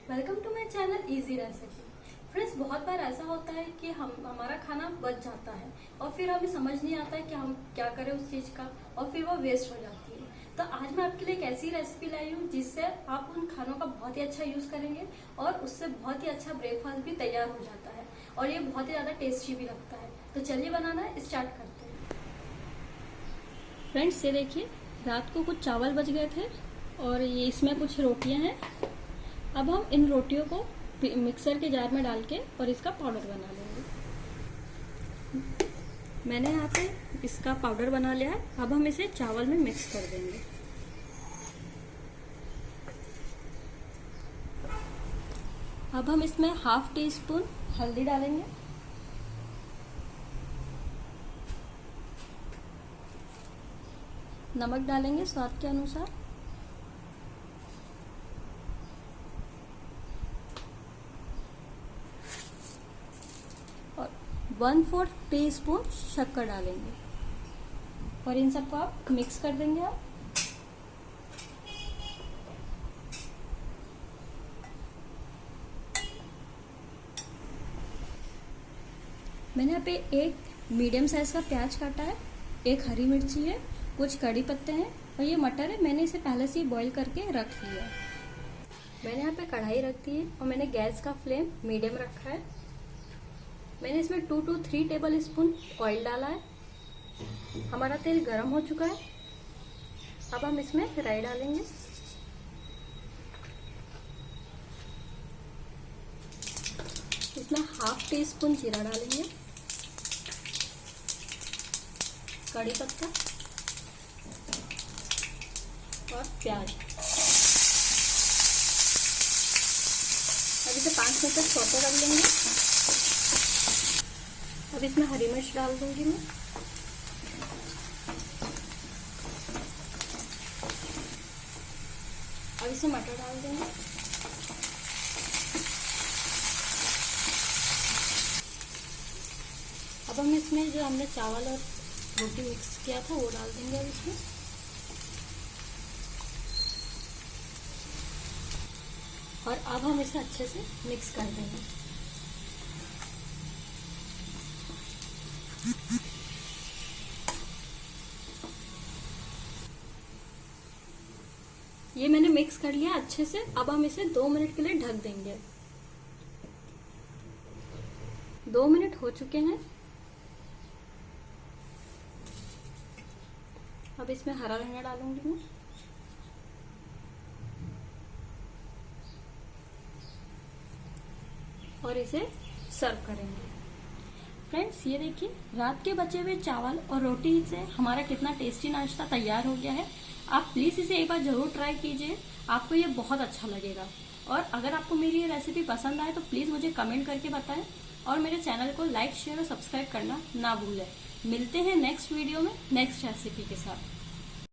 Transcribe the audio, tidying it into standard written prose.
Welcome to my channel easy recipe. Friends, बहुत बार ऐसा होता है कि हमारा खाना बच जाता है और फिर हमें समझ नहीं आता है कि हम क्या करें उस चीज का, और फिर वो वेस्ट हो जाती है। तो आज मैं आपके लिए एक ऐसी रेसिपी लाई हूँ जिससे आप उन खानों का बहुत ही अच्छा यूज करेंगे और उससे बहुत ही अच्छा ब्रेकफास्ट भी तैयार हो जाता है और ये बहुत ही ज्यादा टेस्टी भी लगता है। तो चलिए बनाना स्टार्ट करते हैं। फ्रेंड्स, ये देखिए, रात को कुछ चावल बच गए थे और ये इसमें कुछ रोटियां हैं। अब हम इन रोटियों को मिक्सर के जार में डाल के और इसका पाउडर बना लेंगे। मैंने यहाँ पे इसका पाउडर बना लिया है। अब हम इसे चावल में मिक्स कर देंगे। अब हम इसमें हाफ टी स्पून हल्दी डालेंगे, नमक डालेंगे स्वाद के अनुसार, और 1/4 टीस्पून शक्कर डालेंगे और इन सबको आप मिक्स कर देंगे। आप मैंने यहाँ पे एक मीडियम साइज का प्याज काटा है, एक हरी मिर्ची है, कुछ कड़ी पत्ते हैं और ये मटर है। मैंने इसे पहले से ही बॉईल करके रख लिया है। मैंने यहाँ पे कढ़ाई रख दी है और मैंने गैस का फ्लेम मीडियम रखा है। मैंने इसमें 2 to 3 टेबल स्पून ऑयल डाला है। हमारा तेल गर्म हो चुका है। अब हम इसमें राई डालेंगे, इसमें हाफ टी स्पून जीरा डालेंगे, कड़ी पत्ता और प्याज। अब इसे 5 मिनट तक सौटे कर लेंगे। अब इसमें हरी मिर्च डाल दूंगी मैं, अब इसमें मटर डाल देंगे। अब हम इसमें जो हमने चावल और रोटी मिक्स किया था वो डाल देंगे। अब इसमें और अब हम इसे अच्छे से मिक्स कर देंगे। ये मैंने मिक्स कर लिया अच्छे से। अब हम इसे 2 मिनट के लिए ढक देंगे। 2 मिनट हो चुके हैं। अब इसमें हरा धनिया डालूंगी मैं, और इसे सर्व करेंगे। फ्रेंड्स, ये देखिए, रात के बचे हुए चावल और रोटी से हमारा कितना टेस्टी नाश्ता तैयार हो गया है। आप प्लीज इसे एक बार जरूर ट्राई कीजिए, आपको ये बहुत अच्छा लगेगा। और अगर आपको मेरी ये रेसिपी पसंद आए तो प्लीज मुझे कमेंट करके बताएं और मेरे चैनल को लाइक, शेयर और सब्सक्राइब करना ना भूलें। मिलते हैं नेक्स्ट वीडियो में नेक्स्ट रेसिपी के साथ।